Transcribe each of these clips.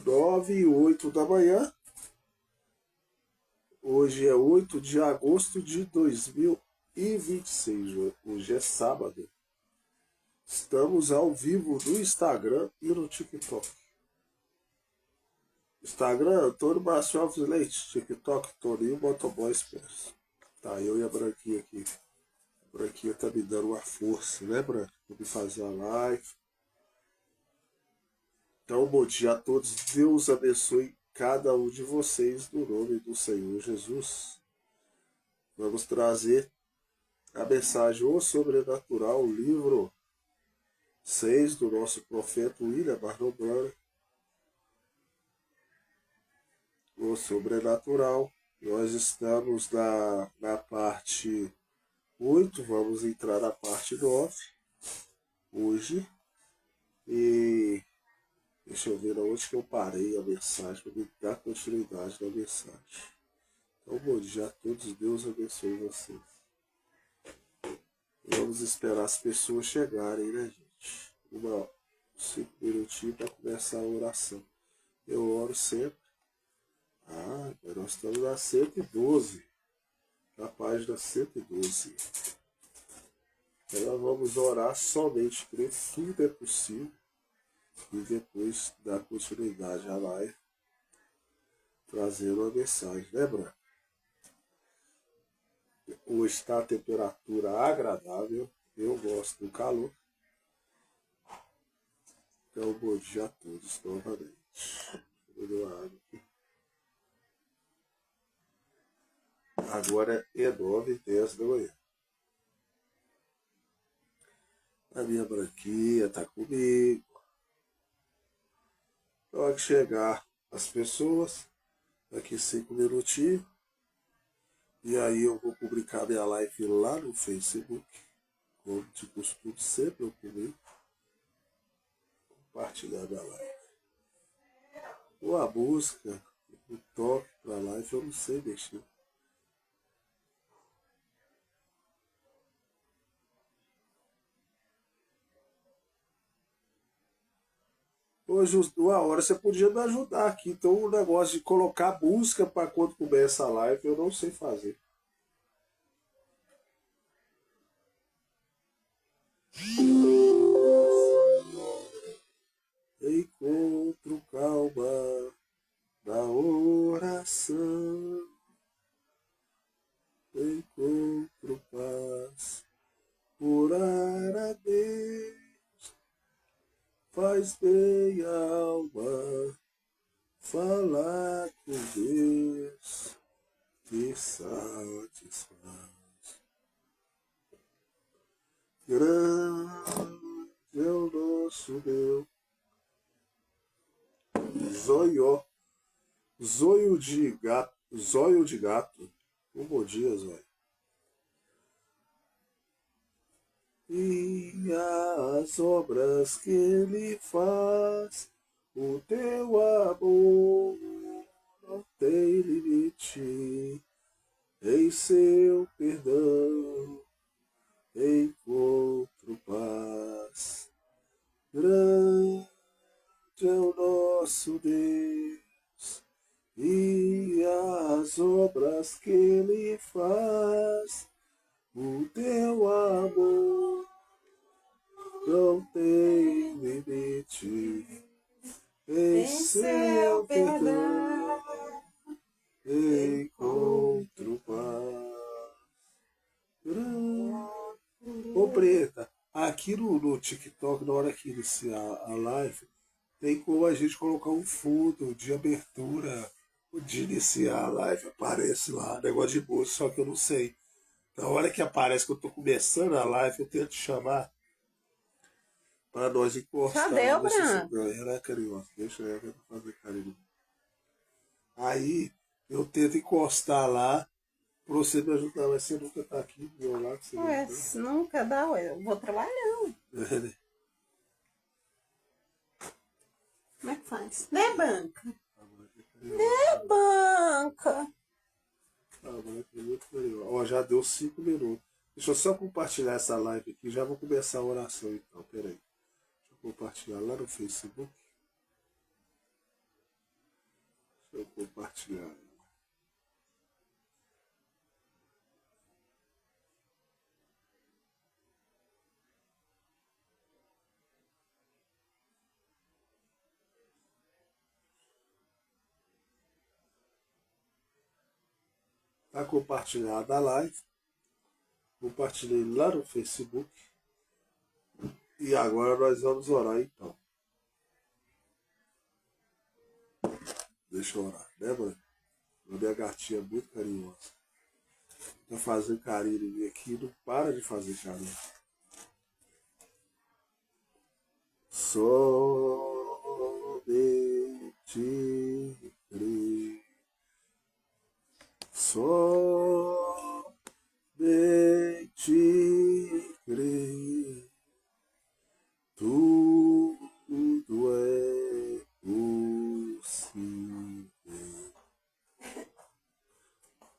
9h08 da manhã. Hoje é 8 de agosto de 2026. Hoje é sábado. Estamos ao vivo no Instagram e no TikTok. Instagram, Antônio Márcio Alves Leite. TikTok, Toninho Motoboy Expresso. Tá, eu e a Branquinha aqui. A Branquinha tá me dando uma força, né, Branca? Pra me fazer a live. Então, bom dia a todos. Deus abençoe cada um de vocês no nome do Senhor Jesus. Vamos trazer a mensagem O Sobrenatural, o livro 6 do nosso profeta William Barnabé. O Sobrenatural. Nós estamos na parte 8, vamos entrar na parte 9 hoje. E deixa eu ver onde que eu parei a mensagem, para me dar continuidade na mensagem. Então, bom dia a todos, Deus abençoe vocês. Vamos esperar as pessoas chegarem, né, gente? 5 minutinhos para começar a oração. Eu oro sempre. Nós estamos na 112, na página 112. Então, nós vamos orar somente, creio que tudo é possível. E depois dar continuidade à live, trazendo uma mensagem, né, Branca? Hoje está a temperatura agradável, eu gosto do calor. Então, bom dia a todos novamente. Agora é 9h10 da manhã. A minha Branquinha está comigo. Pode chegar as pessoas, daqui 5 minutinhos. E aí eu vou publicar minha live lá no Facebook, como de costume, sempre eu publico. Compartilhar minha live. Ou a música, o toque para live, eu não sei mexer. Hoje, uma hora, você podia me ajudar aqui. Então, o negócio de colocar música para quando começa a live, eu não sei fazer. Encontro calma na oração. Encontro paz, orar a Deus. Faz bem a alma, falar com Deus, que satisfaz. Grande é o nosso Deus. Zóio de gato. Bom dia, Zóio. E as obras que ele faz, o teu amor não tem limite. Em seu perdão encontro paz. Grande é o nosso Deus, e as obras que ele faz, o teu amor não tem limite. Em seu perdão encontro paz. Ô Preta, aqui no TikTok, na hora que iniciar a live, tem como a gente colocar um fundo de abertura de iniciar a live. Aparece lá, negócio de música, só que eu não sei. Na hora que aparece que eu tô começando a live, eu tento chamar para nós encostar. Já deu, Bran? Ela é carinhosa, deixa ela fazer carinho. Aí eu tento encostar lá pra você me ajudar, mas você nunca tá aqui do meu lado. Você Ué, nunca dá, ué. Eu vou trabalhando. Como é que faz? Né, Banca? Né, Banca? Ó, já deu 5 minutos. Deixa eu só compartilhar essa live aqui. Já vou começar a oração então. Pera aí. Deixa eu compartilhar lá no Facebook. eu compartilhar. Está compartilhada a live. Compartilhei lá no Facebook. E agora nós vamos orar então. Deixa eu orar, né, mãe? Minha gatinha é muito carinhosa. Tá fazendo carinho em mim aqui, não para de fazer carinho. Somente crer. Somente crer. Tudo é possível.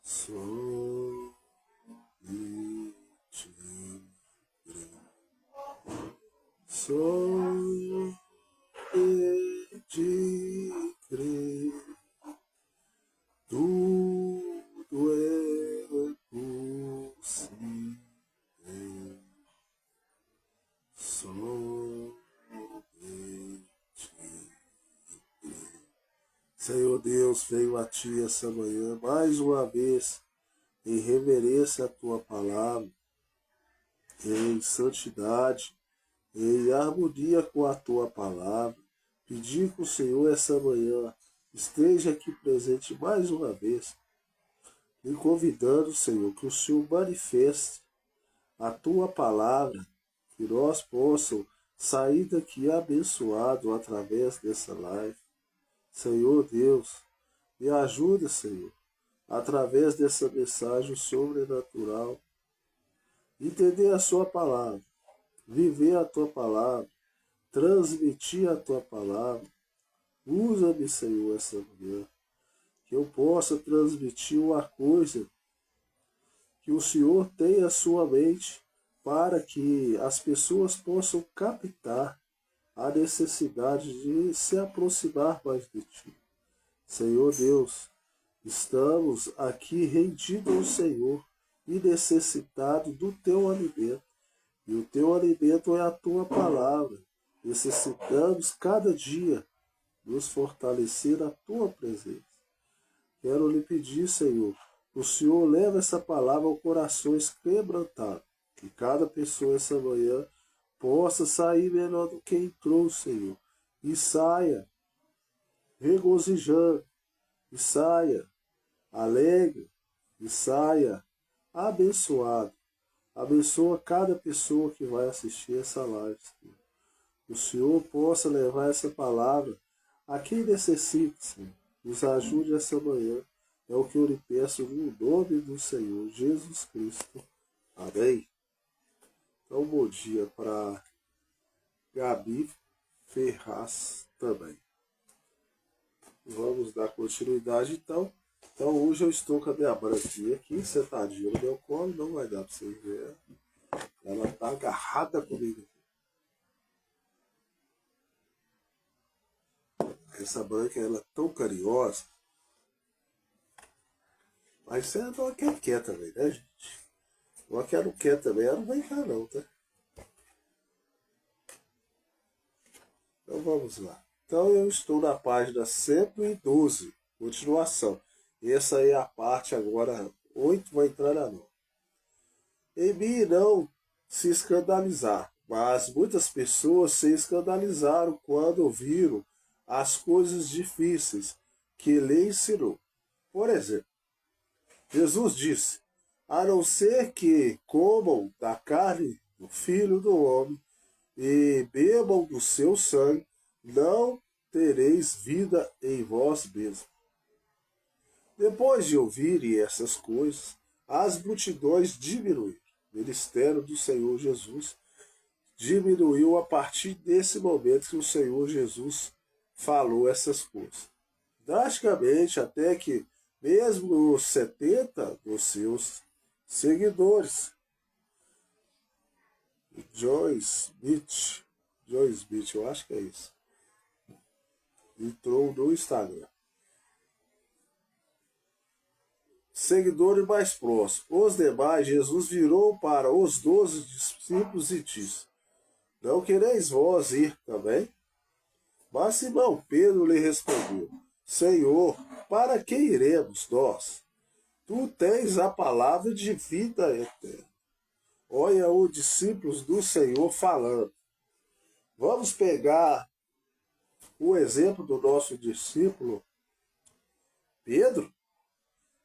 Somente crer. Somente crer. Tudo é possível. Senhor Deus, venho a Ti essa manhã, mais uma vez, em reverência à Tua palavra, em santidade, em harmonia com a Tua palavra. Pedir que o Senhor essa manhã esteja aqui presente mais uma vez, me convidando, Senhor, que o Senhor manifeste a Tua palavra, que nós possamos sair daqui abençoados através dessa live. Senhor Deus, me ajuda, Senhor, através dessa mensagem sobrenatural, entender a Sua palavra, viver a Tua palavra, transmitir a Tua palavra. Usa-me, Senhor, essa manhã, que eu possa transmitir uma coisa que o Senhor tem à sua mente, para que as pessoas possam captar a necessidade de se aproximar mais de Ti. Senhor Deus, estamos aqui rendidos ao Senhor e necessitados do Teu alimento. E o Teu alimento é a Tua palavra. Necessitamos cada dia nos fortalecer a Tua presença. Quero lhe pedir, Senhor, que o Senhor leve essa palavra ao corações quebrantados. Que cada pessoa essa manhã possa sair melhor do que entrou, Senhor. E saia regozijando, e saia alegre, e saia abençoado. Abençoa cada pessoa que vai assistir essa live, Senhor. Que o Senhor possa levar essa palavra a quem necessita, Senhor. Nos ajude essa manhã. É o que eu lhe peço no nome do Senhor Jesus Cristo. Amém. Então, bom dia para Gabi Ferraz também. Vamos dar continuidade então. Então hoje eu estou com a minha branquinha aqui, sentadinha no meu colo, não vai dar para vocês verem. Ela está agarrada comigo. Essa branca ela é tão carinhosa. Mas você não quer quieta também, né, gente? Uma que ela não quer também, ela não vai entrar não, tá? Então vamos lá. Então eu estou na página 112, continuação. Essa aí é a parte agora 8, vai entrar na 9. Em mim não se escandalizar, mas muitas pessoas se escandalizaram quando ouviram as coisas difíceis que ele ensinou. Por exemplo, Jesus disse, a não ser que comam da carne do Filho do Homem e bebam do seu sangue, não tereis vida em vós mesmos. Depois de ouvirem essas coisas, as multidões diminuíram. O ministério do Senhor Jesus diminuiu a partir desse momento que o Senhor Jesus falou essas coisas. Drasticamente, até que mesmo os 70 dos seus seguidores, Joyce Smith, eu acho que é isso, entrou no Instagram. seguidores mais próximos. Os demais, Jesus virou para os 12 discípulos e disse: Não quereis vós ir também? Mas Simão Pedro lhe respondeu: Senhor, para que iremos nós? Tu tens a palavra de vida eterna. Olha os discípulos do Senhor falando. Vamos pegar o exemplo do nosso discípulo Pedro.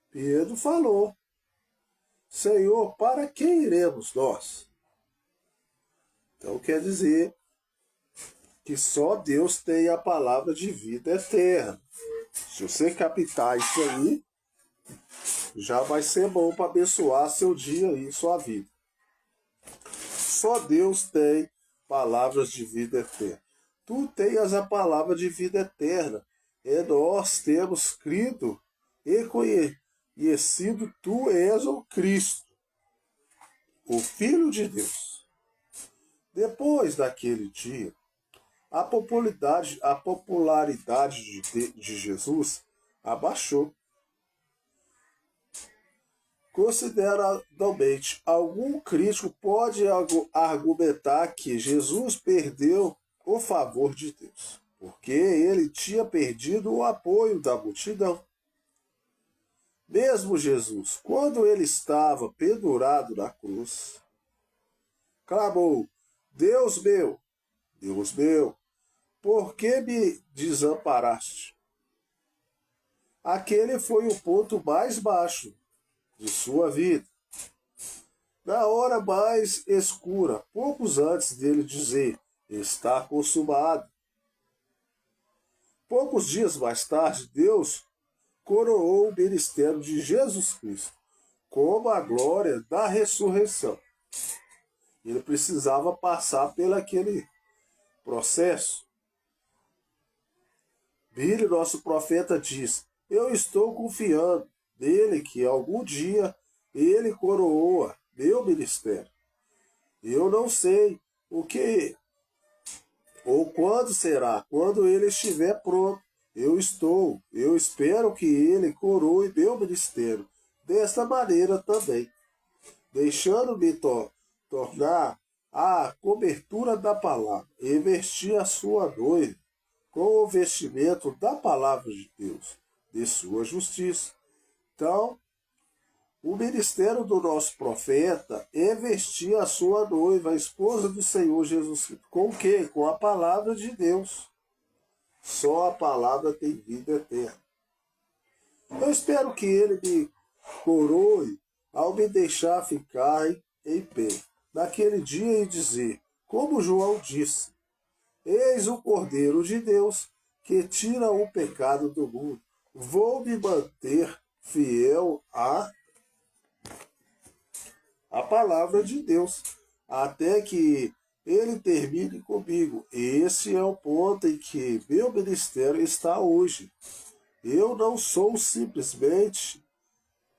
Pedro falou: Senhor, para que iremos nós? Então quer dizer que só Deus tem a palavra de vida eterna. Se você captar isso aí, já vai ser bom para abençoar seu dia e sua vida. Só Deus tem palavras de vida eterna. Tu tens a palavra de vida eterna. E nós temos crido e conhecido tu és o Cristo, o Filho de Deus. Depois daquele dia, a popularidade de Jesus abaixou. Consideradamente, algum crítico pode argumentar que Jesus perdeu o favor de Deus, porque ele tinha perdido o apoio da multidão. Mesmo Jesus, quando ele estava pendurado na cruz, clamou: Deus meu, por que me desamparaste? Aquele foi o ponto mais baixo de sua vida. Na hora mais escura, poucos antes dele dizer: está consumado. Poucos dias mais tarde, Deus coroou o ministério de Jesus Cristo como a glória da ressurreição. Ele precisava passar por aquele processo. Billy, nosso profeta, diz: eu estou confiando nele que algum dia ele coroa meu ministério. Eu não sei o que ou quando será, quando ele estiver pronto. Eu espero que ele coroe meu ministério desta maneira também, deixando-me tornar a cobertura da palavra e vestir a sua noiva com o vestimento da palavra de Deus, de sua justiça. Então, o ministério do nosso profeta é vestir a sua noiva, a esposa do Senhor Jesus Cristo. Com o quê? Com a palavra de Deus. Só a palavra tem vida eterna. Eu espero que ele me coroe ao me deixar ficar em pé naquele dia e dizer, como João disse: eis o Cordeiro de Deus que tira o pecado do mundo. Vou me manter fiel à palavra de Deus até que ele termine comigo. Esse é o ponto em que meu ministério está hoje. Eu não sou simplesmente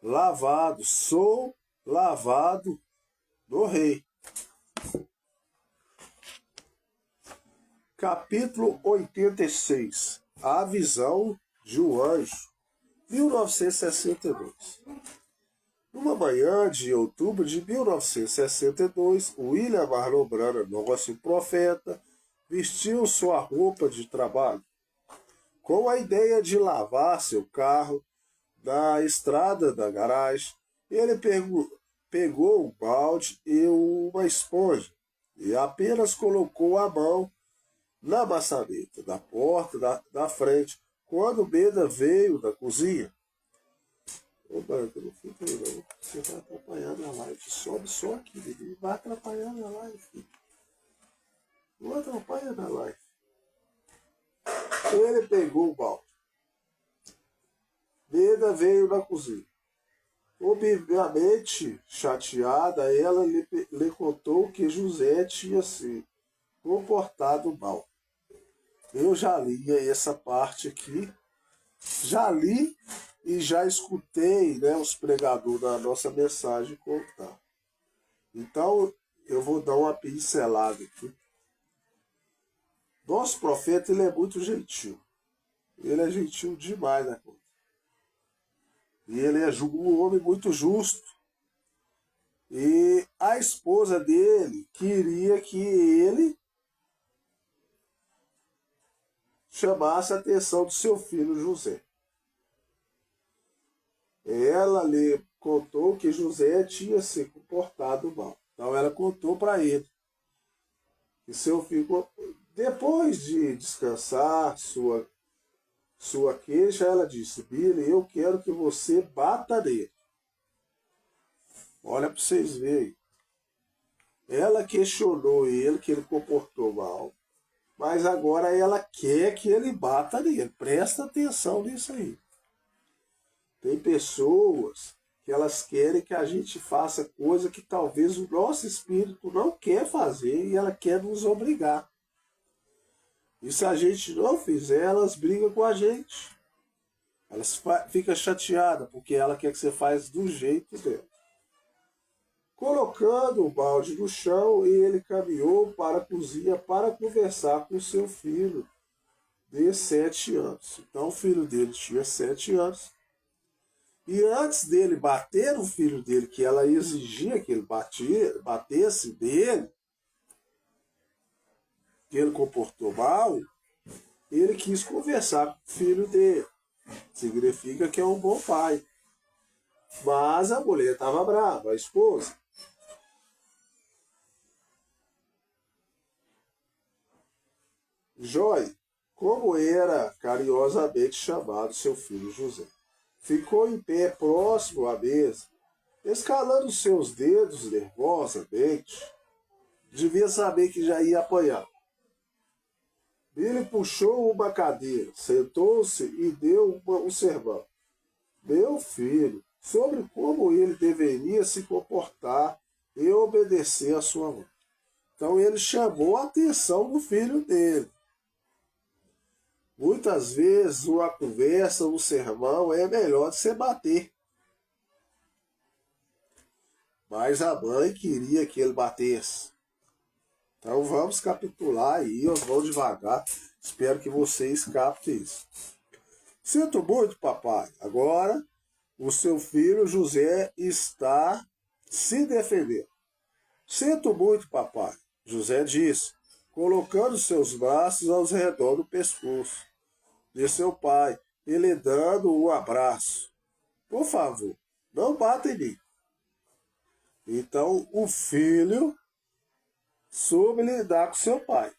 lavado, sou lavado do Rei. Capítulo 86. A visão de um anjo. 1962. Numa manhã de outubro de 1962, William Marlon Branham, nosso profeta, vestiu sua roupa de trabalho, com a ideia de lavar seu carro na estrada da garagem. Ele pegou um balde e uma esponja e apenas colocou a mão na maçaneta da porta da frente, quando Beda veio da cozinha. Ô, Branco, não fica aí não. Você vai atrapalhar na live. Sobe só aqui, bebê. Vai atrapalhar na live, filho. Não atrapalha na live. Ele pegou o balde. Beda veio da cozinha. Obviamente chateada, ela lhe contou que José tinha se comportado mal. Eu já li essa parte aqui. Já li e já escutei, né, os pregadores da nossa mensagem contar. Então, eu vou dar uma pincelada aqui. Nosso profeta, ele é muito gentil. Ele é gentil demais, né? E ele é um homem muito justo. E a esposa dele queria que ele chamasse a atenção do seu filho José. Ela lhe contou que José tinha se comportado mal. Então ela contou para ele que seu filho, depois de descansar sua queixa, ela disse: Billy, eu quero que você bata nele. Olha para vocês verem. Ela questionou ele, que ele comportou mal, mas agora ela quer que ele bata nele. Presta atenção nisso aí. Tem pessoas que elas querem que a gente faça coisa que talvez o nosso espírito não quer fazer e ela quer nos obrigar. E se a gente não fizer, elas brigam com a gente. Elas ficam chateadas porque ela quer que você faça do jeito dela. Colocando o balde no chão, ele caminhou para a cozinha para conversar com seu filho de 7 anos. Então o filho dele tinha 7 anos. E antes dele bater no filho dele, que ela exigia que ele batesse dele, que ele comportou mal, ele quis conversar com o filho dele. Significa que é um bom pai. Mas a mulher estava brava, a esposa. Jói, como era carinhosamente chamado seu filho José, ficou em pé próximo à mesa, escalando seus dedos nervosamente. Devia saber que já ia apanhar. Billy puxou uma cadeira, sentou-se e deu um sermão. Meu filho, sobre como ele deveria se comportar e obedecer à sua mãe. Então ele chamou a atenção do filho dele. Muitas vezes uma conversa, um sermão é melhor de você bater. Mas a mãe queria que ele batesse. Então vamos capitular aí, vamos devagar. Espero que vocês captem isso. Sinto muito, papai. Agora o seu filho José está se defendendo. Sinto muito, papai, José disse, colocando seus braços ao redor do pescoço de seu pai e lhe dando um abraço. Por favor, não bata em mim. Então o filho soube lidar com seu pai.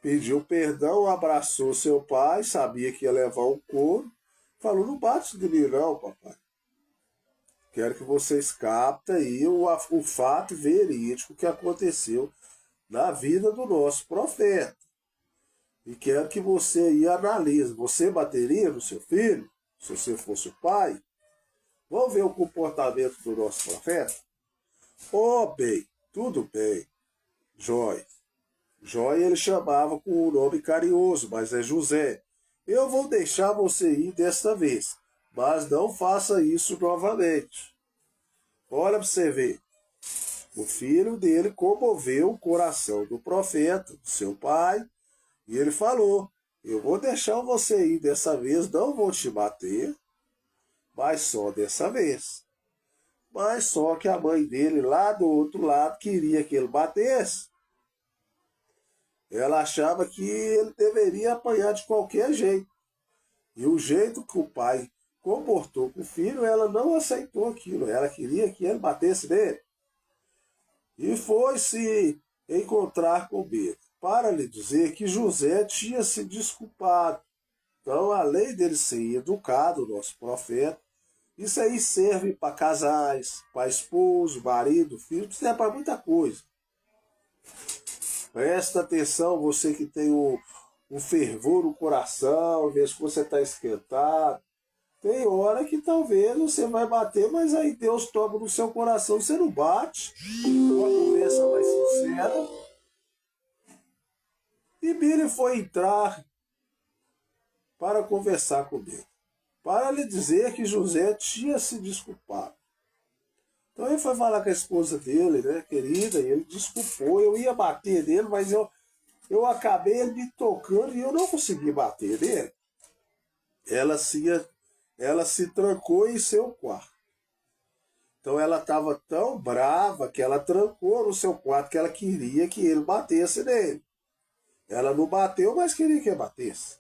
Pediu perdão, abraçou seu pai, sabia que ia levar um couro. Falou, não bate de mim não, papai. Quero que vocês captem aí o fato verídico que aconteceu na vida do nosso profeta. E quero que você aí analise. Você bateria no seu filho, se você fosse o pai? Vamos ver o comportamento do nosso profeta? Bem, tudo bem. Jói. Jói ele chamava com um nome carinhoso, mas é José. Eu vou deixar você ir desta vez, mas não faça isso novamente. Olha para você ver. O filho dele comoveu o coração do profeta, seu pai, e ele falou, eu vou deixar você ir dessa vez, não vou te bater, mas só dessa vez. Mas só que a mãe dele, lá do outro lado, queria que ele batesse. Ela achava que ele deveria apanhar de qualquer jeito. E o jeito que o pai comportou com o filho, ela não aceitou aquilo. Ela queria que ele batesse nele. E foi se encontrar com ele, para lhe dizer que José tinha se desculpado. Então, além dele ser educado, nosso profeta, isso aí serve para casais, para esposo, marido, filho, serve para muita coisa. Presta atenção, você que tem um fervor no coração, veja que você está esquentado. Tem hora que talvez você vai bater, mas aí Deus toca no seu coração, você não bate. Uma conversa mais sincera. E Billy foi entrar para conversar com ele, para lhe dizer que José tinha se desculpado. Então ele foi falar com a esposa dele, né, querida, e ele desculpou. Eu ia bater nele, mas eu acabei ele me tocando e eu não consegui bater nele. ela se trancou em seu quarto. Então ela estava tão brava que ela trancou no seu quarto que ela queria que ele batesse nele. Ela não bateu, mas queria que ele batesse.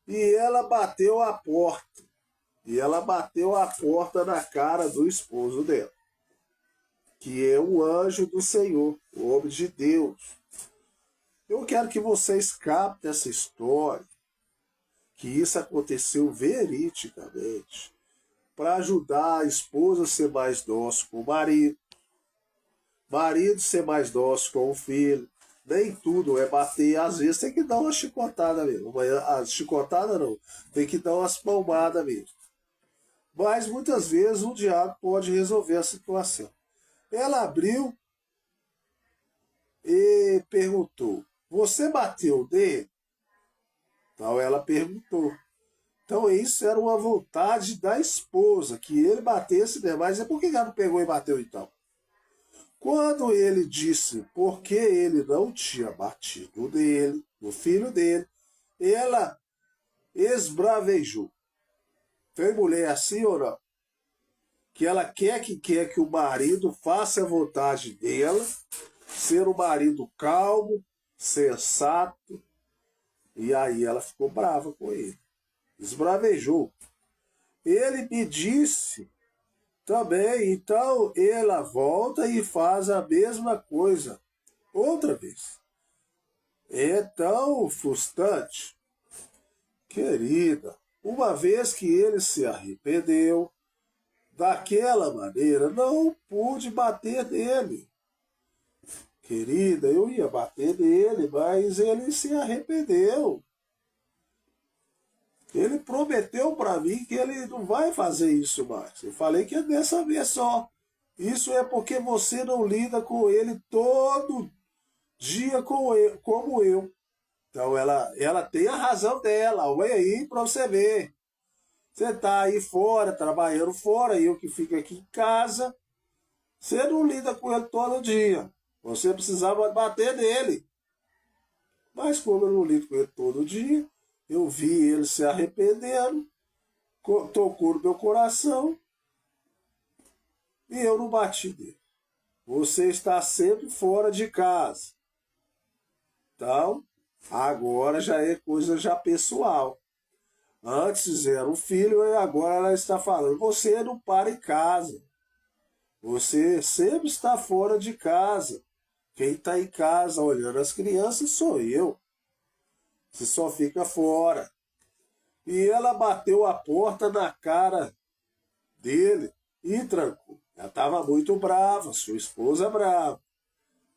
E ela bateu a porta. E ela bateu a porta na cara do esposo dela, que é o anjo do Senhor, o homem de Deus. Eu quero que vocês captem essa história, que isso aconteceu veridicamente, para ajudar a esposa a ser mais dócil com o marido ser mais dócil com o filho. Nem tudo é bater, às vezes tem que dar uma chicotada mesmo. A chicotada não, tem que dar umas palmadas mesmo. Mas muitas vezes o diabo pode resolver a situação. Ela abriu e perguntou: você bateu nele? Então ela perguntou. Então isso era uma vontade da esposa, que ele batesse nele. Mas por que ela não pegou e bateu então? Quando ele disse porque ele não tinha batido nele, no filho dele, ela esbravejou. Tem mulher assim ou não? Que ela quer que o marido faça a vontade dela, ser um marido calmo, sensato, e aí ela ficou brava com ele. Esbravejou. Ele me disse também, então ela volta e faz a mesma coisa outra vez. É tão frustrante. Querida, uma vez que ele se arrependeu, daquela maneira, não pude bater nele. Querida, eu ia bater nele, mas ele se arrependeu. Ele prometeu para mim que ele não vai fazer isso mais. Eu falei que é dessa vez só. Isso é porque você não lida com ele todo dia como eu. Então ela tem a razão dela. Olha aí para você ver. Você está aí fora, trabalhando fora, e eu que fico aqui em casa. Você não lida com ele todo dia. Você precisava bater nele. Mas como eu não lido com ele todo dia, eu vi ele se arrependendo, tocou no meu coração, e eu não bati nele. Você está sempre fora de casa. Então, agora já é coisa já pessoal. Antes era um filho e agora ela está falando, você não para em casa. Você sempre está fora de casa. Quem está em casa olhando as crianças sou eu. Você só fica fora. E ela bateu a porta na cara dele e trancou. Ela estava muito brava, sua esposa brava.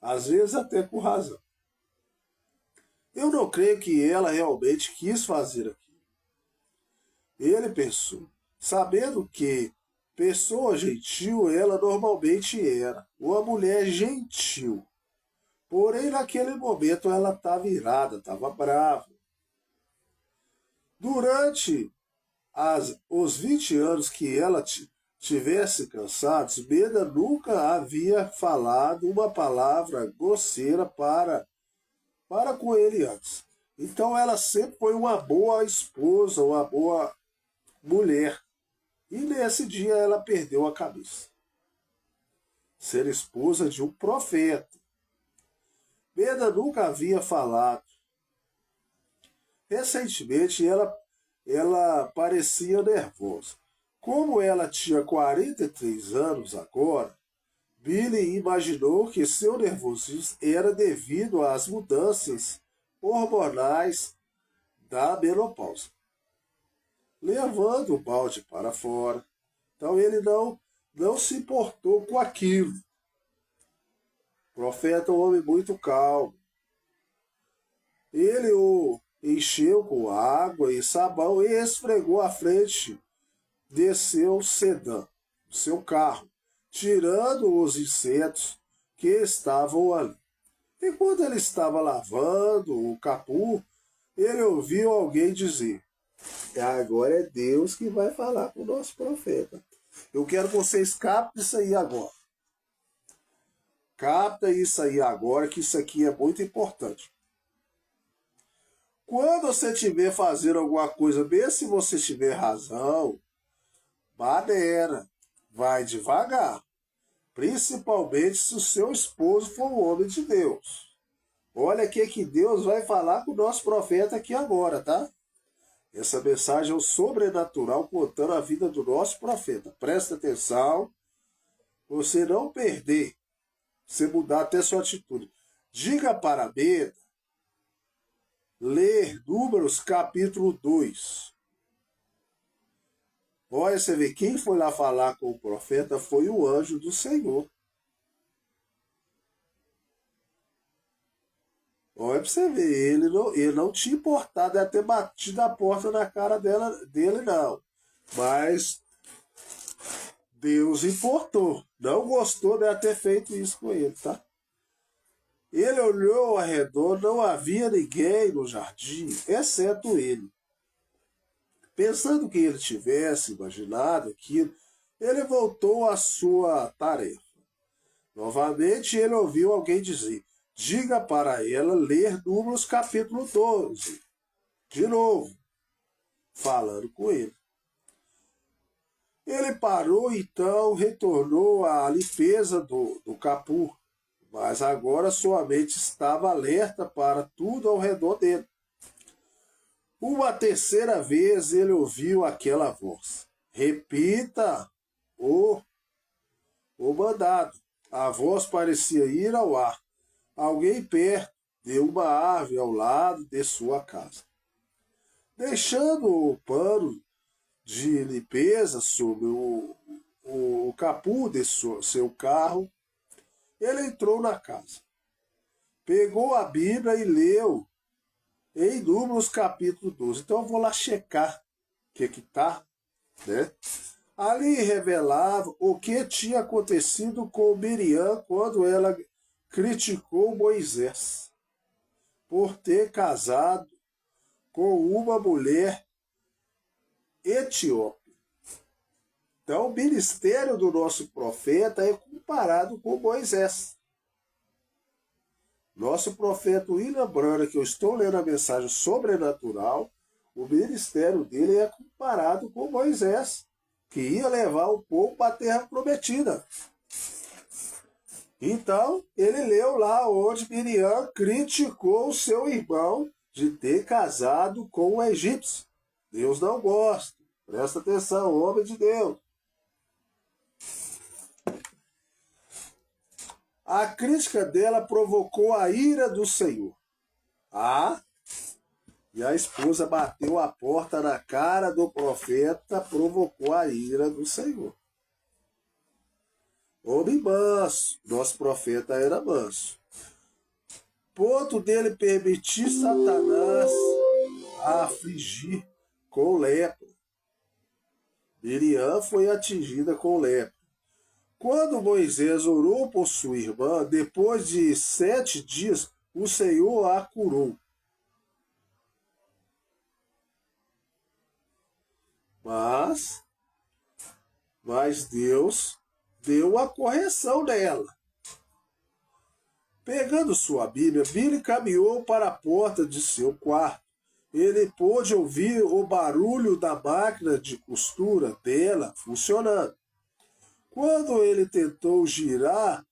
Às vezes até com razão. Eu não creio que ela realmente quis fazer aquilo. Ele pensou, sabendo que pessoa gentil ela normalmente era, uma mulher gentil. Porém, naquele momento ela estava irada, estava brava. Durante os 20 anos que ela tivesse cansados, Beda nunca havia falado uma palavra grosseira para com ele antes. Então ela sempre foi uma boa esposa, uma boa mulher. E nesse dia ela perdeu a cabeça. Ser esposa de um profeta. Beda nunca havia falado. Recentemente ela parecia nervosa. Como ela tinha 43 anos agora, Billy imaginou que seu nervosismo era devido às mudanças hormonais da menopausa. Levando o balde para fora. Então ele não se importou com aquilo. O profeta é um homem muito calmo. Ele o encheu com água e sabão e esfregou a frente de seu sedã, seu carro, tirando os insetos que estavam ali. Enquanto ele estava lavando o capô, ele ouviu alguém dizer: agora é Deus que vai falar com o nosso profeta. Eu quero que vocês captem isso aí agora. Capta isso aí agora, que isso aqui é muito importante. Quando você estiver fazendo alguma coisa, mesmo se você tiver razão, maneira, vai devagar. Principalmente se o seu esposo for um homem de Deus. Olha o que Deus vai falar com o nosso profeta aqui agora, tá? Essa mensagem é o sobrenatural contando a vida do nosso profeta. Presta atenção, você não perder, você mudar até sua atitude. Diga para Beda ler Números capítulo 2. Olha, você vê, quem foi lá falar com o profeta foi o anjo do Senhor. Olha pra você ver, ele não tinha importado de ter batido a porta na cara dele, não. Mas Deus importou. Não gostou de ter feito isso com ele, tá? Ele olhou ao redor, não havia ninguém no jardim, exceto ele. Pensando que ele tivesse imaginado aquilo, ele voltou à sua tarefa. Novamente ele ouviu alguém dizer: diga para ela ler Números capítulo 12. De novo, falando com ele. Ele parou, então retornou à limpeza do capô, mas agora sua mente estava alerta para tudo ao redor dele. Uma terceira vez ele ouviu aquela voz: repita o mandado. A voz parecia ir ao ar. Alguém perto de uma árvore ao lado de sua casa. Deixando o pano de limpeza sobre o capô de seu carro, ele entrou na casa. Pegou a Bíblia e leu em Números capítulo 12. Então eu vou lá checar o que está, né? Ali revelava o que tinha acontecido com Miriam quando ela criticou Moisés por ter casado com uma mulher etíope. Então, o ministério do nosso profeta é comparado com Moisés. Nosso profeta William Branham, que eu estou lendo a mensagem sobrenatural, o ministério dele é comparado com Moisés, que ia levar o povo para a terra prometida. Então, ele leu lá onde Miriam criticou o seu irmão de ter casado com um egípcio. Deus não gosta. Presta atenção, homem de Deus. A crítica dela provocou a ira do Senhor. E a esposa bateu a porta na cara do profeta, provocou a ira do Senhor. Homem manso, nosso profeta era manso. Ponto dele permitir Satanás a afligir com lepra. Miriam foi atingida com lepra. Quando Moisés orou por sua irmã, depois de 7 dias, o Senhor a curou. Mas Deus deu a correção nela. Pegando sua Bíblia, Billy caminhou para a porta de seu quarto. Ele pôde ouvir o barulho da máquina de costura dela funcionando. Quando ele tentou girar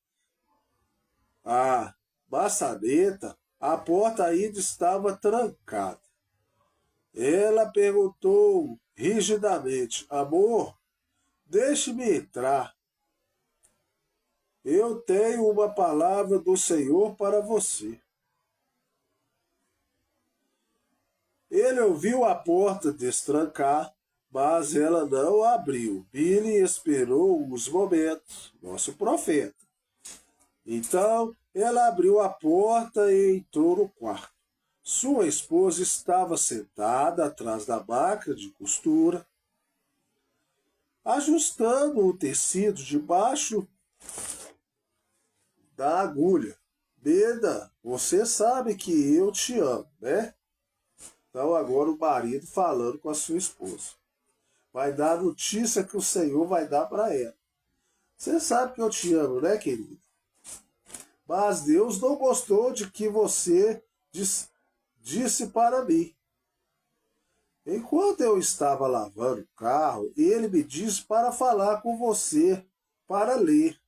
a maçaneta, a porta ainda estava trancada. Ela perguntou rigidamente: amor, deixe-me entrar. Eu tenho uma palavra do Senhor para você. Ele ouviu a porta destrancar, mas ela não abriu. Billy esperou uns momentos, nosso profeta. Então, ela abriu a porta e entrou no quarto. Sua esposa estava sentada atrás da máquina de costura, ajustando o tecido debaixo da agulha. Beda, você sabe que eu te amo, né? Então agora o marido falando com a sua esposa. Vai dar a notícia que o Senhor vai dar para ela. Você sabe que eu te amo, né, querida? Mas Deus não gostou de que você disse para mim: enquanto eu estava lavando o carro, ele me disse para falar com você, para ler,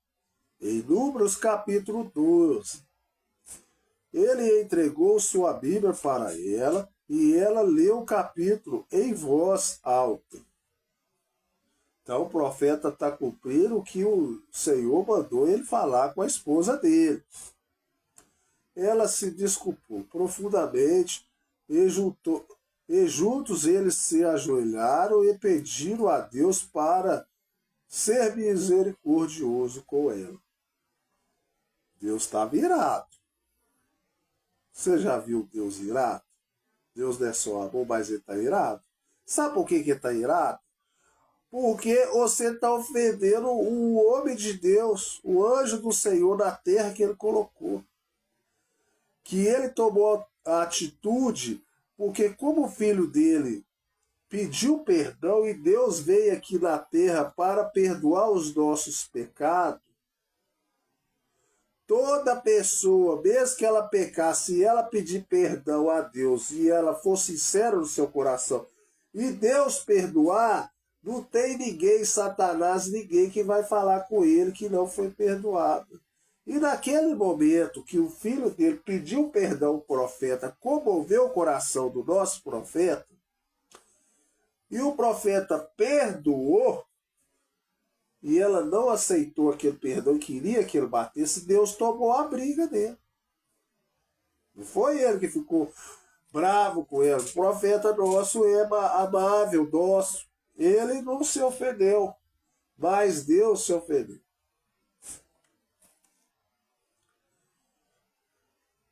em Números capítulo 12. Ele entregou sua Bíblia para ela e ela leu o capítulo em voz alta. Então o profeta está cumprindo o que o Senhor mandou ele falar com a esposa dele. Ela se desculpou profundamente e juntos eles se ajoelharam e pediram a Deus para ser misericordioso com ela. Deus estava irado. Você já viu Deus irado? Deus não é só amor, mas ele está irado. Sabe por que ele está irado? Porque você está ofendendo o homem de Deus, o anjo do Senhor na terra que ele colocou. Que ele tomou a atitude, porque como o filho dele pediu perdão e Deus veio aqui na terra para perdoar os nossos pecados, toda pessoa, mesmo que ela pecasse, e ela pedir perdão a Deus e ela for sincera no seu coração, e Deus perdoar, não tem ninguém, Satanás, ninguém que vai falar com ele que não foi perdoado. E naquele momento que o filho dele pediu perdão ao profeta, comoveu o coração do nosso profeta, e o profeta perdoou, e ela não aceitou aquele perdão, queria que ele batesse, Deus tomou a briga dele. Não foi ele que ficou bravo com ele. O profeta nosso é amável, nosso. Ele não se ofendeu, mas Deus se ofendeu.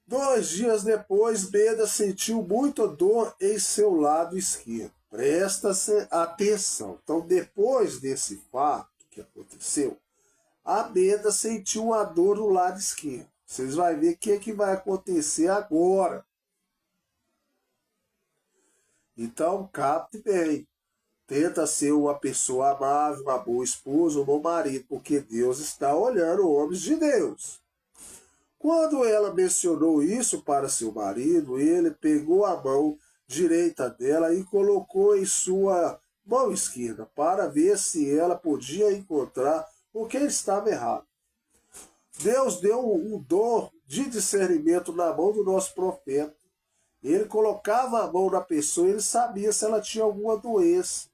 2 dias depois, Beda sentiu muita dor em seu lado esquerdo. Presta-se atenção. Então, depois desse fato que aconteceu, a Beda sentiu uma dor no lado esquerdo. Vocês vão ver o que vai acontecer agora. Então, capte bem. Tenta ser uma pessoa amável, uma boa esposa, um bom marido, porque Deus está olhando homens de Deus. Quando ela mencionou isso para seu marido, ele pegou a mão direita dela e colocou em sua mão esquerda para ver se ela podia encontrar o que estava errado. Deus deu um dom de discernimento na mão do nosso profeta. Ele colocava a mão na pessoa e ele sabia se ela tinha alguma doença.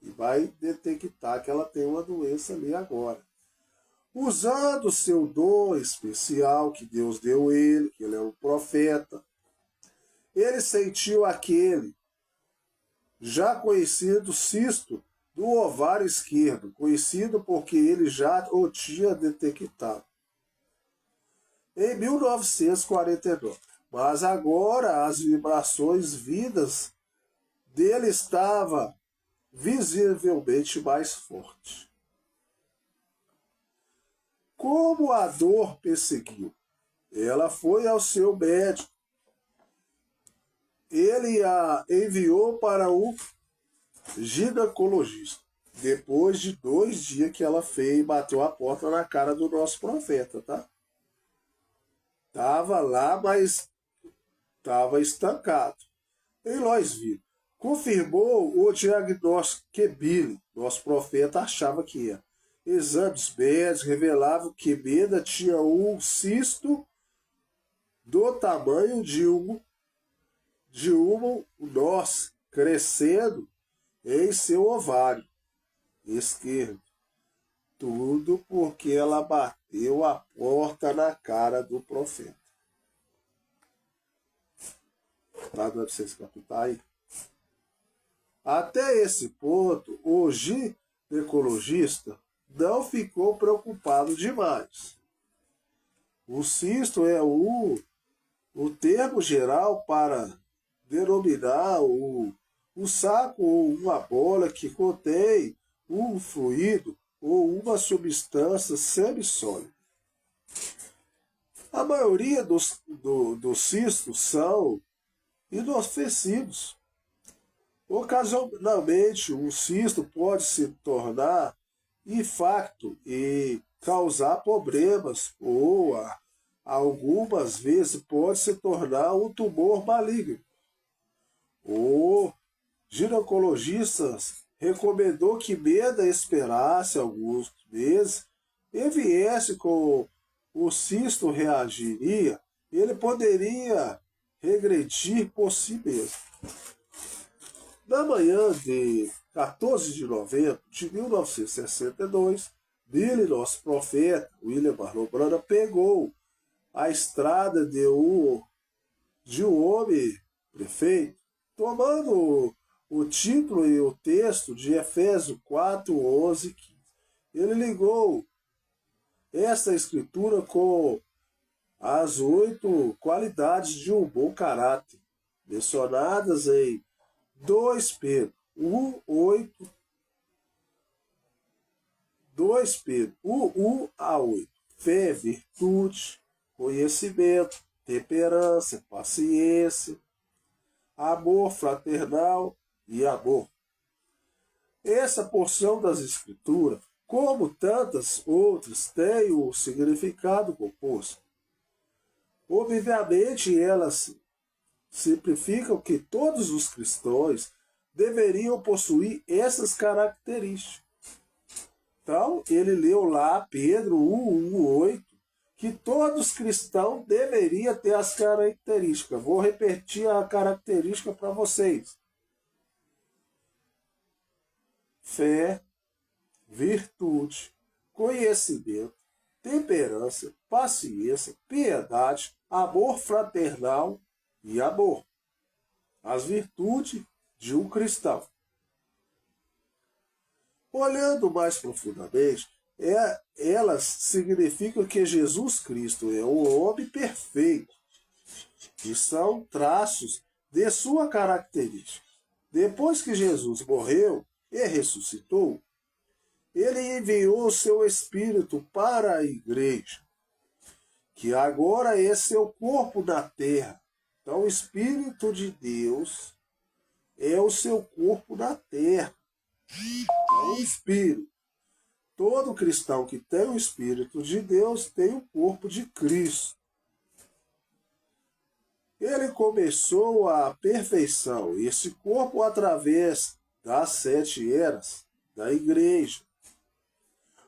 E vai detectar que ela tem uma doença ali agora. Usando o seu dom especial que Deus deu a ele, que ele é um profeta, ele sentiu aquele já conhecido cisto do ovário esquerdo, conhecido porque ele já o tinha detectado em 1949. Mas agora as vibrações vindas dele estavam visivelmente mais fortes. Como a dor perseguiu, ela foi ao seu médico. Ele a enviou para o ginecologista. Depois de 2 dias que ela fez, bateu a porta na cara do nosso profeta, tá? Tava lá, mas estava estancado. Em Louisville, confirmou o diagnóstico que Billy, nosso profeta, achava que ia. Exames médicos revelavam que Beda tinha um cisto do tamanho de um nós crescendo em seu ovário esquerdo. Tudo porque ela bateu a porta na cara do profeta. Tá dando pra vocês captar aí? Até esse ponto, o ginecologista não ficou preocupado demais. O cisto é o termo geral para denominar o saco ou uma bola que contém um fluido ou uma substância semissólida. A maioria dos cistos são inofensivos. Ocasionalmente, um cisto pode se tornar infacto e causar problemas ou algumas vezes pode se tornar um tumor maligno. O ginecologista recomendou que Meda esperasse alguns meses e viesse com o cisto reagiria, ele poderia regredir por si mesmo. Na manhã de 14 de novembro de 1962, Billy, nosso profeta, William Marlon Branham, pegou a estrada de um homem prefeito, tomando o título e o texto de Efésios 4, 11 e 15. Ele ligou esta escritura com as 8 qualidades de um bom caráter, mencionadas em 2 Pedro 1, 2 Pedro 1 a 8. Fé, virtude, conhecimento, temperança, paciência, amor fraternal e amor. Essa porção das Escrituras, como tantas outras, tem o significado composto. Obviamente, elas simplificam que todos os cristãos deveriam possuir essas características. Então, ele leu lá Pedro 1:8, que todos os cristãos deveriam ter as características. Vou repetir a característica para vocês. Fé, virtude, conhecimento, temperança, paciência, piedade, amor fraternal e amor. As virtudes de um cristão. Olhando mais profundamente, elas significam que Jesus Cristo é um homem perfeito, que são traços de sua característica. Depois que Jesus morreu e ressuscitou, ele enviou o seu Espírito para a igreja, que agora é seu corpo na terra. Então, o Espírito de Deus é o seu corpo na terra. Então, o Espírito. Todo cristão que tem o Espírito de Deus tem o corpo de Cristo. Ele começou a perfeição, esse corpo, através das 7 eras da igreja.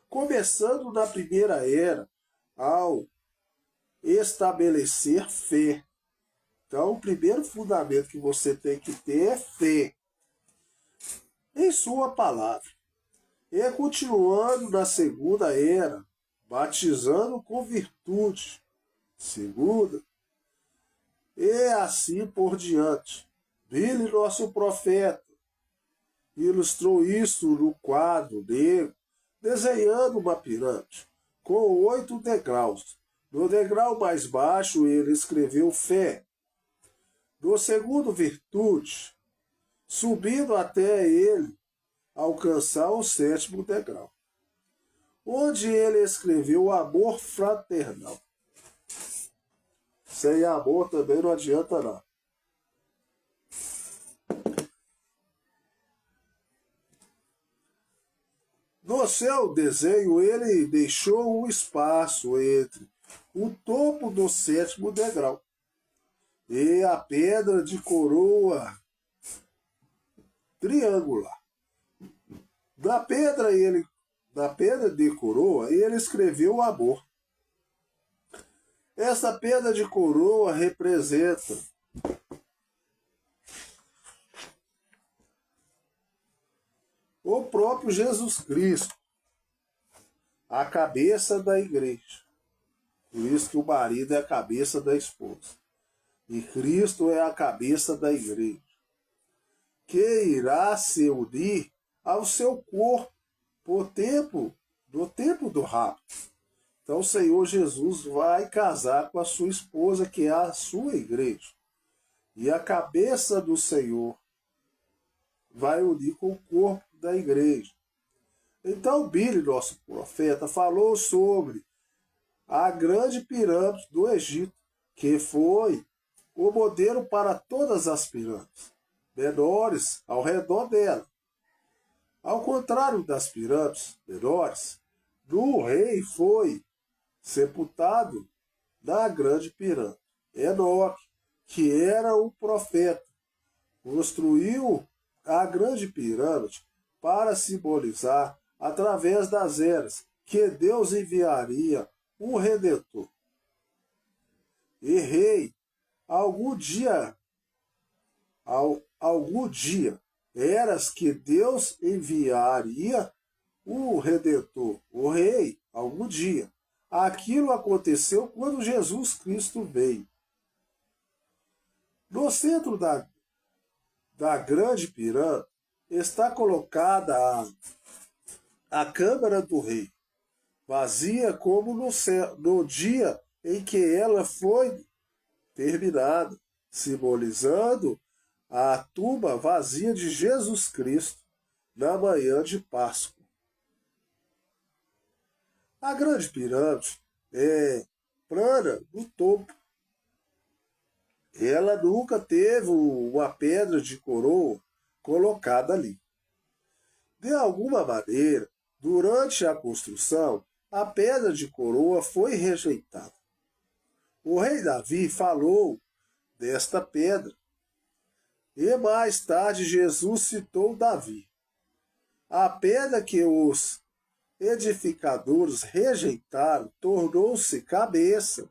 Começando na primeira era, ao estabelecer fé. Então, o primeiro fundamento que você tem que ter é fé em sua palavra. E continuando na segunda era, batizando com virtude. Segunda, e assim por diante. Billy, nosso profeta, ilustrou isso no quadro negro, desenhando uma pirâmide com 8 degraus. No degrau mais baixo, ele escreveu fé. No segundo, virtude, subindo até ele alcançar o 7º degrau, onde ele escreveu amor fraternal. Sem amor também não adianta nada. No seu desenho, ele deixou um espaço entre o topo do 7º degrau e a pedra de coroa triangular. Na pedra de coroa, ele escreveu o amor. Essa pedra de coroa representa o próprio Jesus Cristo, a cabeça da igreja. Por isso que o marido é a cabeça da esposa. E Cristo é a cabeça da igreja, que irá se unir ao seu corpo no tempo do rapto. Então o Senhor Jesus vai casar com a sua esposa, que é a sua igreja. E a cabeça do Senhor vai unir com o corpo da igreja. Então Billy, nosso profeta, falou sobre a grande pirâmide do Egito, que foi o modelo para todas as pirâmides menores ao redor dela. Ao contrário das pirâmides menores, o rei foi sepultado da grande pirâmide. Enoque, que era um profeta, construiu a grande pirâmide para simbolizar, através das eras, que Deus enviaria um Redentor e rei algum dia, algum dia, eras que Deus enviaria o Redentor, o rei, algum dia. Aquilo aconteceu quando Jesus Cristo veio. No centro da grande pirâmide está colocada a câmara do rei, vazia como no dia em que ela foi terminada, simbolizando a tumba vazia de Jesus Cristo na manhã de Páscoa. A grande pirâmide é plana no topo. Ela nunca teve uma pedra de coroa colocada ali. De alguma maneira, durante a construção, a pedra de coroa foi rejeitada. O rei Davi falou desta pedra. E mais tarde Jesus citou Davi. A pedra que os edificadores rejeitaram tornou-se cabeça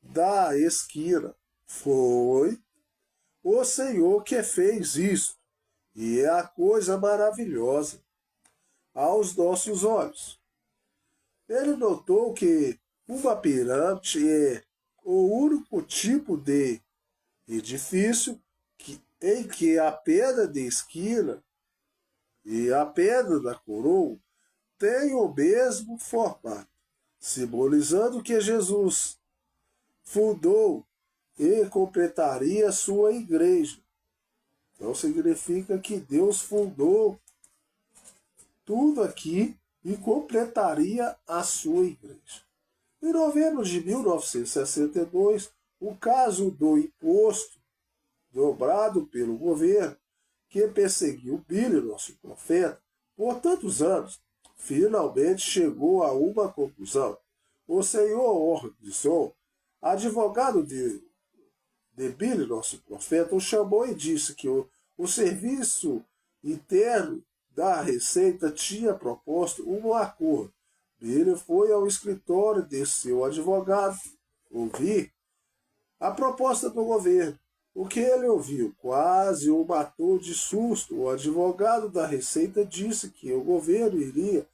da esquina. Foi o Senhor que fez isso. E é a coisa maravilhosa aos nossos olhos. Ele notou que uma pirâmide é o único tipo de edifício em que a pedra de esquina e a pedra da coroa têm o mesmo formato, simbolizando que Jesus fundou e completaria sua igreja. Então significa que Deus fundou tudo aqui e completaria a sua igreja. Em novembro de 1962, o caso do imposto dobrado pelo governo, que perseguiu Billy, nosso profeta, por tantos anos, finalmente chegou a uma conclusão. O senhor Orgson, advogado de Billy, nosso profeta, o chamou e disse que o serviço interno da Receita tinha proposto um acordo. Billy foi ao escritório de seu advogado ouvir a proposta do governo. O que ele ouviu quase o matou de susto. O advogado da Receita disse que o governo iria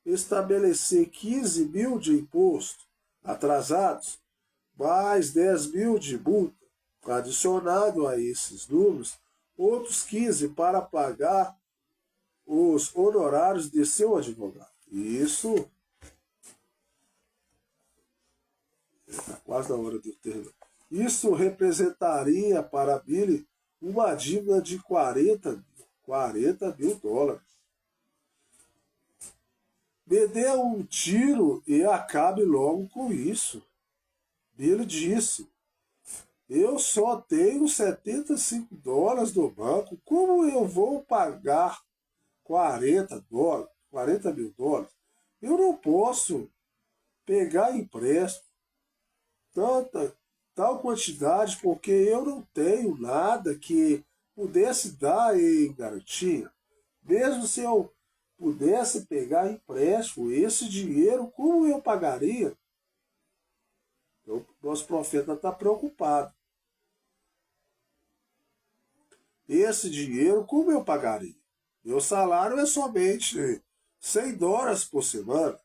estabelecer 15 mil de imposto atrasados, mais 10 mil de multa. Adicionado a esses números, outros 15 para pagar os honorários de seu advogado. Isso está quase na hora de terminar. Isso representaria para Billy uma dívida de 40 mil dólares. Me dê um tiro e acabe logo com isso. Billy disse. Eu só tenho 75 dólares no banco. Como eu vou pagar 40 mil dólares? Eu não posso pegar empréstimo tal quantidade, porque eu não tenho nada que pudesse dar em garantia. Mesmo se eu pudesse pegar empréstimo, esse dinheiro, como eu pagaria? Então, nosso profeta está preocupado. Esse dinheiro, como eu pagaria? Meu salário é somente 100 dólares por semana.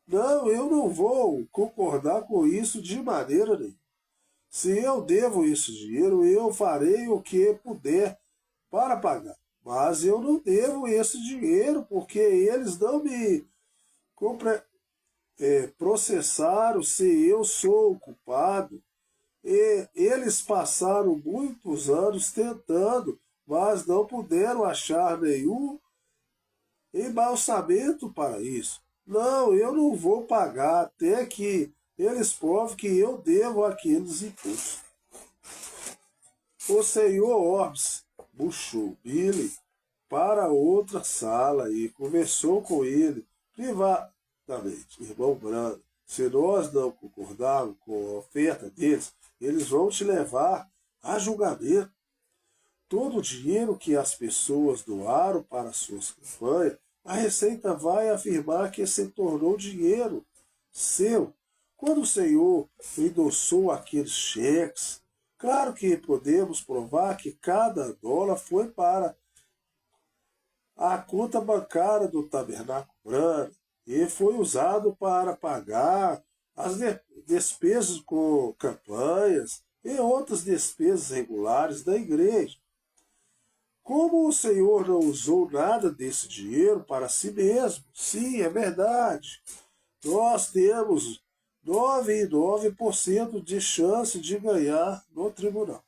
Não, eu não vou concordar com isso de maneira nenhuma. Se eu devo esse dinheiro, eu farei o que puder para pagar. Mas eu não devo esse dinheiro, porque eles não me processaram se eu sou o culpado. E eles passaram muitos anos tentando, mas não puderam achar nenhum embalsamento para isso. Não, eu não vou pagar até que eles provem que eu devo aqueles impostos. O senhor Orbs puxou Billy para outra sala e conversou com ele privatamente. Irmão Brando, Se nós não concordarmos com a oferta deles, eles vão te levar a julgamento. Todo o dinheiro que as pessoas doaram para suas campanhas, a Receita vai afirmar que se tornou dinheiro seu. Quando o Senhor endossou aqueles cheques, claro que podemos provar que cada dólar foi para a conta bancária do Tabernáculo Branco e foi usado para pagar as despesas com campanhas e outras despesas regulares da igreja. Como o Senhor não usou nada desse dinheiro para si mesmo, sim, é verdade. Nós temos 99% de chance de ganhar no tribunal.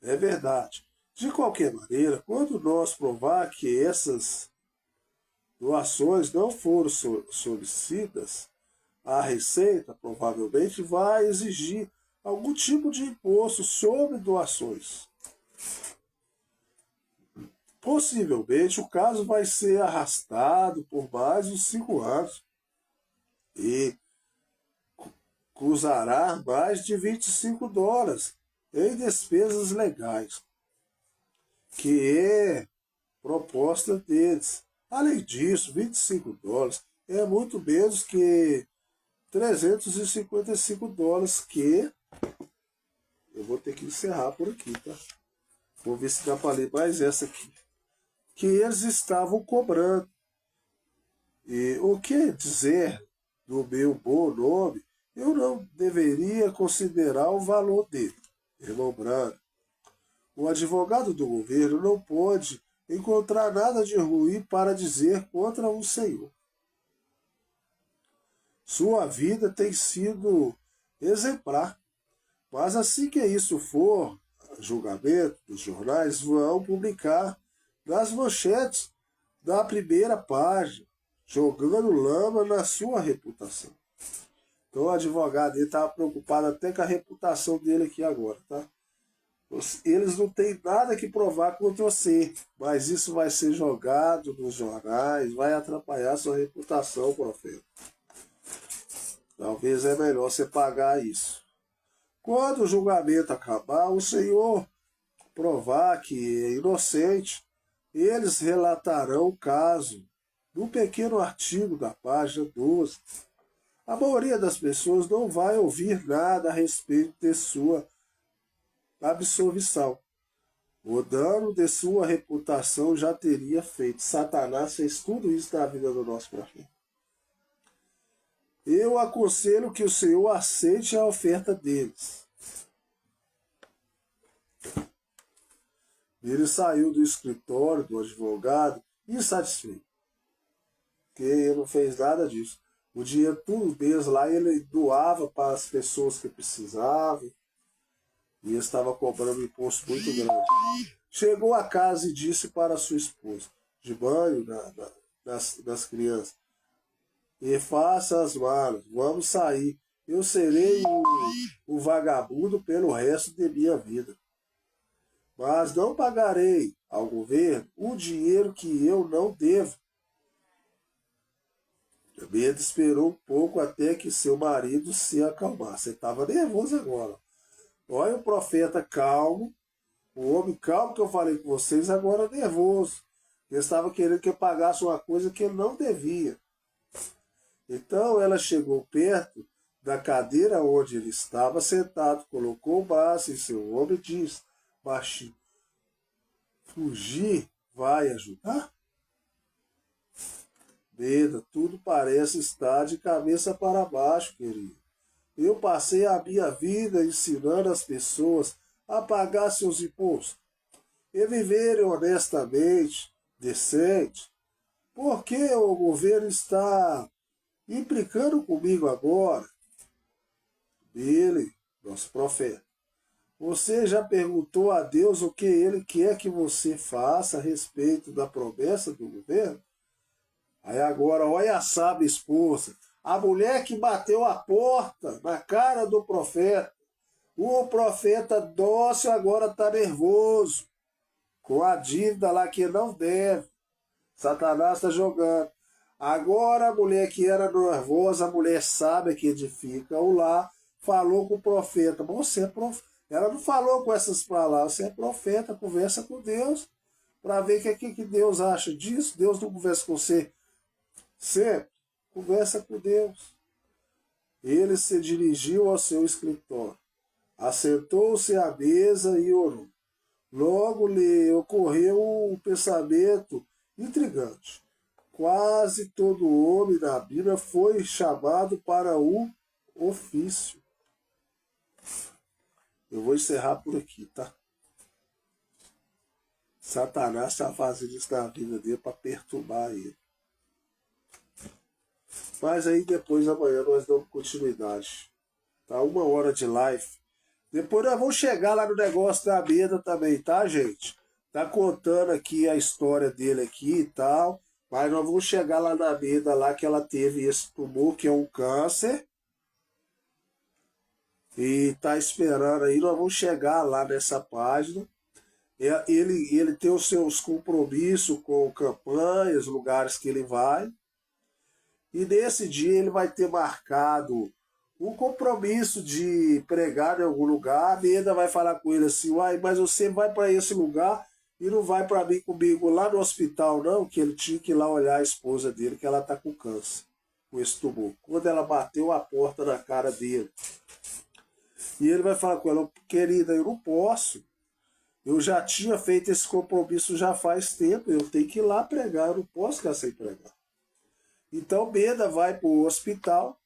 É verdade. De qualquer maneira, quando nós provar que essas doações não foram solicitadas, a Receita provavelmente vai exigir algum tipo de imposto sobre doações. Possivelmente o caso vai ser arrastado por mais de 5 anos e cruzará mais de $25 em despesas legais, que é proposta deles. Além disso, $25 é muito menos que $355 que eu vou ter que encerrar por aqui, tá? Vou ver se dá para ler mais essa aqui. Que eles estavam cobrando. E o que dizer do meu bom nome, eu não deveria considerar o valor dele. Irmão Branco, o advogado do governo não pode encontrar nada de ruim para dizer contra o Senhor. Sua vida tem sido exemplar, mas assim que isso for julgamento, os jornais vão publicar nas manchetes da primeira página, jogando lama na sua reputação. Então o advogado estava preocupado até com a reputação dele aqui agora, tá? Eles não têm nada que provar contra você, mas isso vai ser jogado nos jornais, vai atrapalhar sua reputação, profeta. Talvez é melhor você pagar isso. Quando o julgamento acabar, o Senhor provar que é inocente, eles relatarão o caso no pequeno artigo da página 12. A maioria das pessoas não vai ouvir nada a respeito de sua absolvição. O dano de sua reputação já teria feito. Satanás fez tudo isso na vida do nosso profeta. Eu aconselho que o Senhor aceite a oferta deles. Ele saiu do escritório do advogado insatisfeito, porque ele não fez nada disso. O dinheiro tudo deles lá ele doava para as pessoas que precisavam e ele estava cobrando um imposto muito grande. Chegou a casa e disse para sua esposa, de banho das crianças, e faça as malas, vamos sair. Eu serei o vagabundo pelo resto de minha vida. Mas não pagarei ao governo o dinheiro que eu não devo. Beda esperou um pouco até que seu marido se acalmasse. Ele estava nervoso agora. Olha o profeta calmo, o homem calmo que eu falei com vocês, agora nervoso. Ele estava querendo que eu pagasse uma coisa que ele não devia. Então ela chegou perto da cadeira onde ele estava sentado, colocou o braço em seu ombro e disse, baixinho, fugir vai ajudar? Beda, tudo parece estar de cabeça para baixo, querido. Eu passei a minha vida ensinando as pessoas a pagar seus impostos e viverem honestamente, decente. Por que o governo está implicando comigo agora? Ele, nosso profeta, você já perguntou a Deus o que Ele quer que você faça a respeito da promessa do governo? Aí agora, olha a sábia esposa, a mulher que bateu a porta na cara do profeta. O profeta dócil agora está nervoso, com a dívida lá que não deve. Satanás está jogando. Agora a mulher que era nervosa, a mulher sábia que edifica o lar, falou com o profeta. Mas você é profeta. Ela não falou com essas palavras, você é profeta, conversa com Deus, para ver o que Deus acha disso. Deus não conversa com você. Você conversa com Deus. Ele se dirigiu ao seu escritório, assentou-se à mesa e orou. Logo lhe ocorreu um pensamento intrigante. Quase todo homem na Bíblia foi chamado para o ofício. Eu vou encerrar por aqui, tá? Satanás está fazendo isso na vida dele para perturbar ele. Mas aí depois, amanhã, nós damos continuidade. Tá? 1 hora de live. Depois nós vamos chegar lá no negócio da Beda também, tá, gente? Tá contando aqui a história dele aqui e tal. Mas nós vamos chegar lá na Beda, lá que ela teve esse tumor, que é um câncer. E tá esperando aí, nós vamos chegar lá nessa página. Ele tem os seus compromissos com campanhas, lugares que ele vai. E nesse dia ele vai ter marcado um compromisso de pregar em algum lugar. A Beda vai falar com ele assim, uai, mas você vai para esse lugar e não vai para mim comigo lá no hospital, não, que ele tinha que ir lá olhar a esposa dele, que ela está com câncer, com esse tumor. Quando ela bateu a porta na cara dele. E ele vai falar com ela, querida, eu não posso. Eu já tinha feito esse compromisso já faz tempo, eu tenho que ir lá pregar, eu não posso ficar sem pregar. Então Beda vai para o hospital.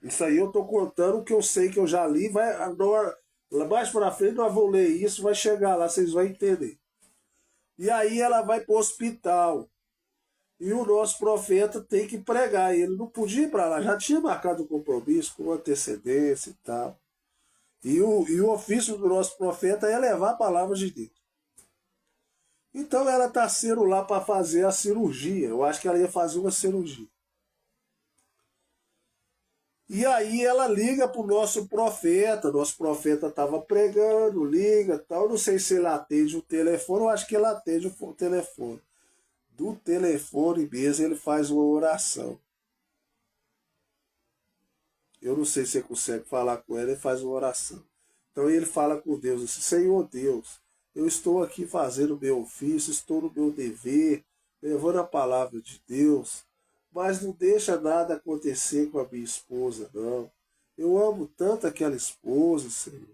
Isso aí eu estou contando o que eu sei que eu já li. Mais para frente nós vamos ler isso, vai chegar lá, vocês vão entender. E aí ela vai para o hospital. E o nosso profeta tem que pregar. E ele não podia ir para lá, já tinha marcado o compromisso com antecedência e tal. E o ofício do nosso profeta é levar a palavra de Deus. Então ela está sendo lá para fazer a cirurgia. Eu acho que ela ia fazer uma cirurgia. E aí ela liga para o nosso profeta estava pregando, liga tal. Não sei se ele atende o telefone, eu acho que ele atende o telefone. Do telefone mesmo ele faz uma oração. Eu não sei se você consegue falar com ele faz uma oração. Então ele fala com Deus assim, Senhor Deus, eu estou aqui fazendo o meu ofício, estou no meu dever, levando a palavra de Deus, mas não deixa nada acontecer com a minha esposa, não. Eu amo tanto aquela esposa, Senhor.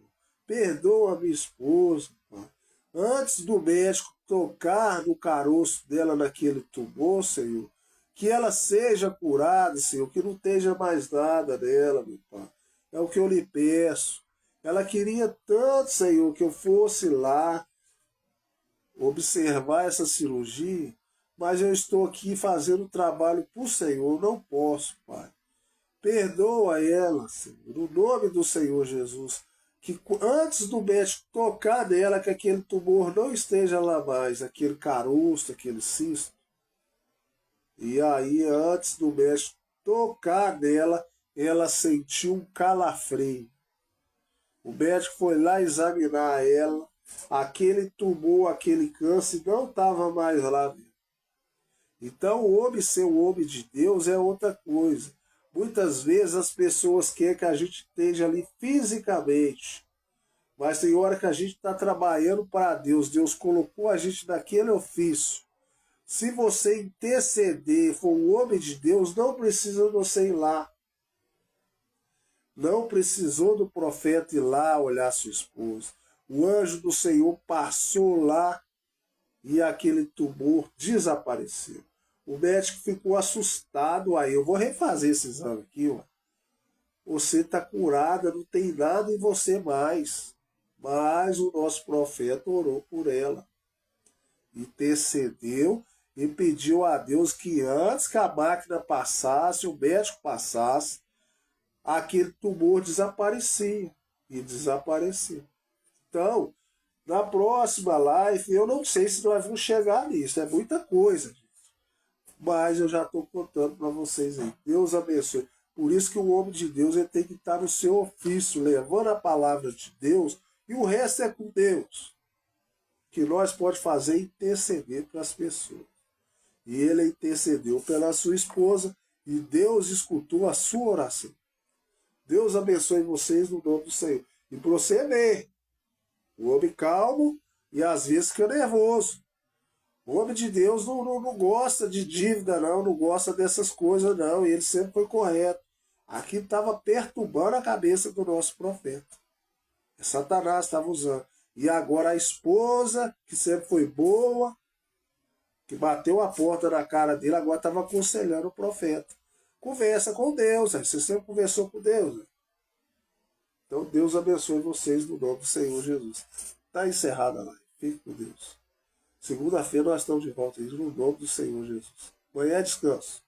Perdoa a minha esposa, Pai. Antes do médico tocar no caroço dela naquele tumor, Senhor, que ela seja curada, Senhor, que não esteja mais nada nela, meu Pai. É o que eu lhe peço. Ela queria tanto, Senhor, que eu fosse lá observar essa cirurgia, mas eu estou aqui fazendo o trabalho para o Senhor, não posso, Pai. Perdoa ela, Senhor, no nome do Senhor Jesus, que antes do médico tocar nela, que aquele tumor não esteja lá mais, aquele caroço, aquele cisto. E aí, antes do médico tocar nela, ela sentiu um calafrio. O médico foi lá examinar ela, aquele tumor, aquele câncer não estava mais lá mesmo. Então, o homem ser um homem de Deus é outra coisa. Muitas vezes as pessoas querem que a gente esteja ali fisicamente, mas tem hora que a gente está trabalhando para Deus. Deus colocou a gente naquele ofício. Se você interceder, for um homem de Deus, não precisa você ir lá. Não precisou do profeta ir lá olhar sua esposa. O anjo do Senhor passou lá e aquele tumor desapareceu. O médico ficou assustado. Aí, eu vou refazer esse exame aqui. Ó. Você está curada, não tem nada em você mais. Mas o nosso profeta orou por ela. Intercedeu e pediu a Deus que antes que a máquina passasse, o médico passasse, aquele tumor desaparecia. E desapareceu. Então, na próxima live, eu não sei se nós vamos chegar nisso. É muita coisa, gente. Mas eu já estou contando para vocês aí. Deus abençoe. Por isso que o homem de Deus ele tem que estar no seu ofício, levando a palavra de Deus, e o resto é com Deus. Que nós pode fazer interceder para as pessoas. E ele intercedeu pela sua esposa e Deus escutou a sua oração. Deus abençoe vocês no nome do Senhor. E para você ver, o homem calmo e às vezes fica nervoso. O homem de Deus não gosta de dívida, não gosta dessas coisas, não. E ele sempre foi correto. Aqui estava perturbando a cabeça do nosso profeta. Satanás estava usando. E agora a esposa, que sempre foi boa, que bateu a porta na cara dele, agora estava aconselhando o profeta. Conversa com Deus, você sempre conversou com Deus. Então Deus abençoe vocês no nome do Senhor Jesus. Está encerrada a live. Fique com Deus. Segunda-feira nós estamos de volta no nome do Senhor Jesus. Amanhã é descanso.